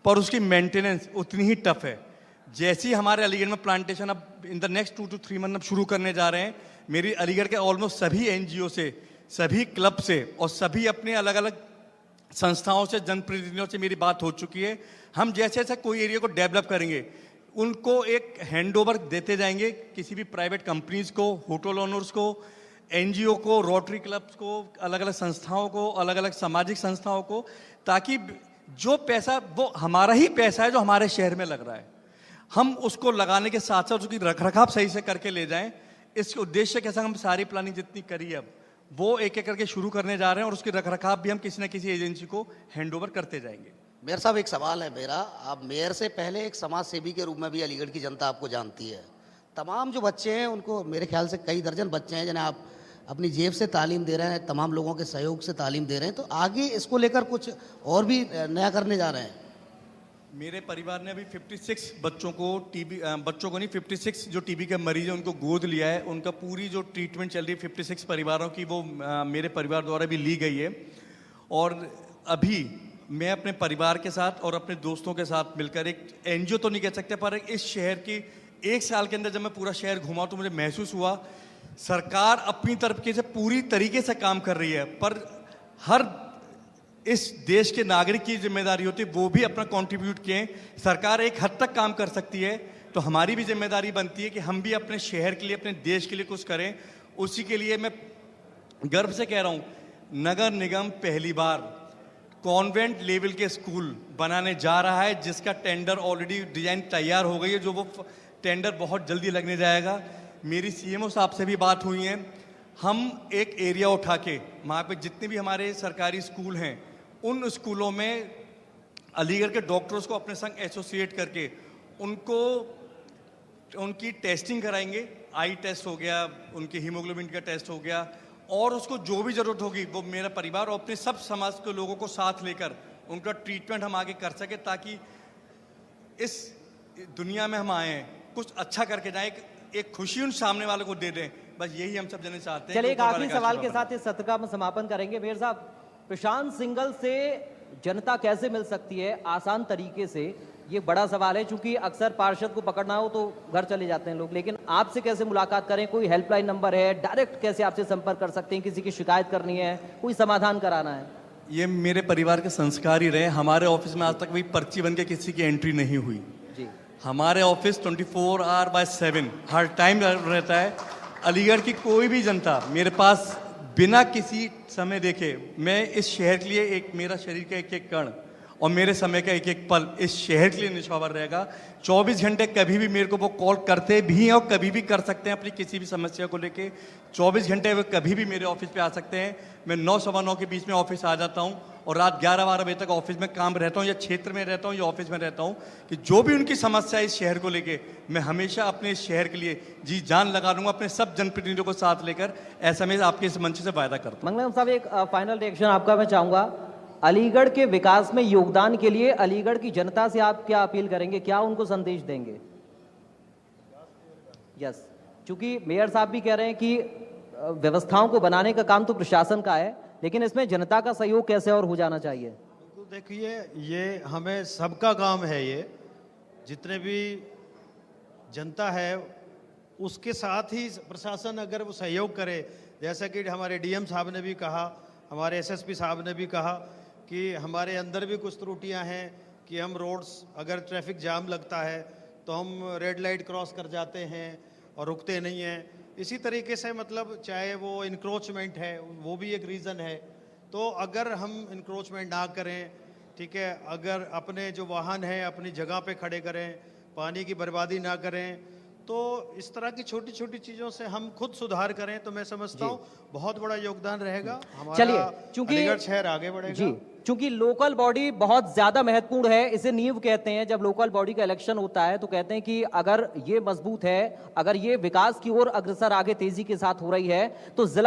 पर उसकी मेंटेनेंस उतनी ही टफ है। जैसे ही हमारे अलीगढ़ में प्लांटेशन अब in the next 2 to 3 month शुरू करने जा रहे हैं, मेरी अलीगढ़ के ऑलमोस्ट सभी एनजीओ से, सभी क्लब से और सभी अपने अलग अलग संस्थाओं से, जनप्रतिनिधियों से मेरी बात हो चुकी है। हम जैसे जैसे कोई एरिया को डेवलप करेंगे उनको एक हैंडओवर देते जाएंगे किसी भी प्राइवेट कंपनीज को, होटल ओनर्स को, एनजीओ को, रोटरी क्लब्स को, अलग अलग संस्थाओं को, अलग अलग सामाजिक संस्थाओं को, ताकि जो पैसा वो हमारा ही पैसा है जो हमारे शहर में लग रहा है, हम उसको लगाने के साथ साथ उसकी रखरखाव सही से करके ले जाएं। इस उद्देश्य के साथ हम सारी प्लानिंग जितनी करी है अब वो एक एक करके शुरू करने जा रहे हैं और उसकी रखरखाव भी हम किसी न किसी एजेंसी को हैंडओवर करते जाएंगे। मेयर साहब एक सवाल है मेरा, आप मेयर से पहले एक समाज सेवी के रूप में भी अलीगढ़ की जनता आपको जानती है। तमाम जो बच्चे हैं उनको मेरे ख्याल से कई दर्जन बच्चे हैं जिन्हें आप अपनी जेब से तालीम दे रहे हैं, तमाम लोगों के सहयोग से तालीम दे रहे हैं, तो आगे इसको लेकर कुछ और भी नया करने जा रहे हैं? मेरे परिवार ने अभी 56 बच्चों को बच्चों को नहीं 56 जो टीबी के मरीज हैं उनको गोद लिया है। उनका पूरी जो ट्रीटमेंट चल रही है 56 परिवारों की वो मेरे परिवार द्वारा भी ली गई है। और अभी मैं अपने परिवार के साथ और अपने दोस्तों के साथ मिलकर एक एनजीओ तो नहीं कह सकते पर इस शहर की 1 साल के अंदर जब मैं पूरा शहर घूमा तो मुझे महसूस हुआ सरकार अपनी तरफ से पूरी तरीके से काम कर रही है, पर हर इस देश के नागरिक की जिम्मेदारी होती है वो भी अपना कंट्रीब्यूट किए। सरकार एक हद तक काम कर सकती है तो हमारी भी जिम्मेदारी बनती है कि हम भी अपने शहर के लिए, अपने देश के लिए कुछ करें। उसी के लिए मैं गर्व से कह रहा हूँ, नगर निगम पहली बार कॉन्वेंट लेवल के स्कूल बनाने जा रहा है जिसका टेंडर ऑलरेडी डिजाइन तैयार हो गई है, जो वो टेंडर बहुत जल्दी लगने जाएगा। मेरी सीएमओ साहब से भी बात हुई है। हम एक एरिया उठा के वहाँ पे जितने भी हमारे सरकारी स्कूल हैं उन स्कूलों में अलीगढ़ के डॉक्टर्स को अपने संग एसोसिएट करके उनको उनकी टेस्टिंग कराएंगे। आई टेस्ट हो गया, उनके हीमोग्लोबिन का टेस्ट हो गया, और उसको जो भी ज़रूरत होगी वो मेरा परिवार और अपने सब समाज के लोगों को साथ लेकर उनका ट्रीटमेंट हम आगे कर सके, ताकि इस दुनिया में हम आए हैं कुछ अच्छा करके जाएं, एक खुशी उन सामने वालों को दे दें। बस यही हम सब जने चाहते हैं। चलिए एक आखिरी सवाल के साथ इस सत्र का हम समापन करेंगे। मेयर साहब, प्रशांत सिंघल से जनता कैसे मिल सकती है आसान तरीके से, ये बड़ा सवाल है, क्योंकि अक्सर पार्षद को पकड़ना हो तो घर चले जाते हैं लोग, लेकिन आपसे कैसे मुलाकात करें? कोई हेल्पलाइन नंबर है, डायरेक्ट कैसे आपसे संपर्क कर सकते हैं? किसी की शिकायत करनी है, कोई समाधान कराना है? ये मेरे परिवार के संस्कार ही रहे। हमारे ऑफिस में आज तक भी पर्ची बन के किसी की एंट्री नहीं हुई जी। हमारे ऑफिस 24/7 हर टाइम रहता है। अलीगढ़ की कोई भी जनता मेरे पास बिना किसी समय देखे, मैं इस शहर के लिए एक मेरा शरीर का एक एक कण और मेरे समय का एक एक पल इस शहर के लिए निछावर रहेगा। 24 घंटे कभी भी मेरे को वो कॉल करते भी हैं और कभी भी कर सकते हैं अपनी किसी भी समस्या को लेके। 24 घंटे वो कभी भी मेरे ऑफिस पे आ सकते हैं। मैं 9 सवा 9 के बीच में ऑफिस आ जाता हूँ और रात 11-12 बजे तक ऑफिस में काम रहता हूँ, या क्षेत्र में रहता हूँ या ऑफिस में रहता हूँ, कि जो भी उनकी समस्या है इस शहर को लेके मैं हमेशा अपने इस शहर के लिए जी जान लगा दूंगा, अपने सब जनप्रतिनिधियों को साथ लेकर। ऐसा मैं आपके इस मंच से वायदा करता हूँ। मंगलम साहब, एक फाइनल रिएक्शन आपका मैं चाहूंगा। अलीगढ़ के विकास में योगदान के लिए अलीगढ़ की जनता से आप क्या अपील करेंगे, क्या उनको संदेश देंगे? यस। चूंकि मेयर साहब भी कह रहे हैं कि व्यवस्थाओं को बनाने का काम तो प्रशासन का है, लेकिन इसमें जनता का सहयोग कैसे और हो जाना चाहिए। बिल्कुल, देखिए ये हमें सबका काम है, ये जितने भी जनता है उसके साथ ही प्रशासन अगर वो सहयोग करे, जैसा कि हमारे डीएम साहब ने भी कहा, हमारे एसएसपी साहब ने भी कहा कि हमारे अंदर भी कुछ त्रुटियां हैं कि हम रोड्स अगर ट्रैफिक जाम लगता है तो हम रेड लाइट क्रॉस कर जाते हैं और रुकते नहीं हैं। इसी तरीके से मतलब चाहे वो इंक्रोचमेंट है वो भी एक रीज़न है। तो अगर हम इंक्रोचमेंट ना करें, ठीक है, अगर अपने जो वाहन हैं अपनी जगह पे खड़े करें, पानी की बर्बादी ना करें, तो इस तरह की छोटी छोटी चीज़ों से हम खुद सुधार करें तो मैं समझता हूँ बहुत बड़ा योगदान रहेगा चलिए, हमारा, चूंकि अलीगढ़ शहर आगे बढ़ेगा। जी, चूंकि लोकल बॉडी बहुत ज्यादा महत्वपूर्ण है, इसे नींव कहते हैं। जब लोकल बॉडी का इलेक्शन होता है तो कहते हैं कि अगर ये मजबूत है, अगर ये विकास की ओर अग्रसर आगे तेजी के साथ हो रही है, तो जिला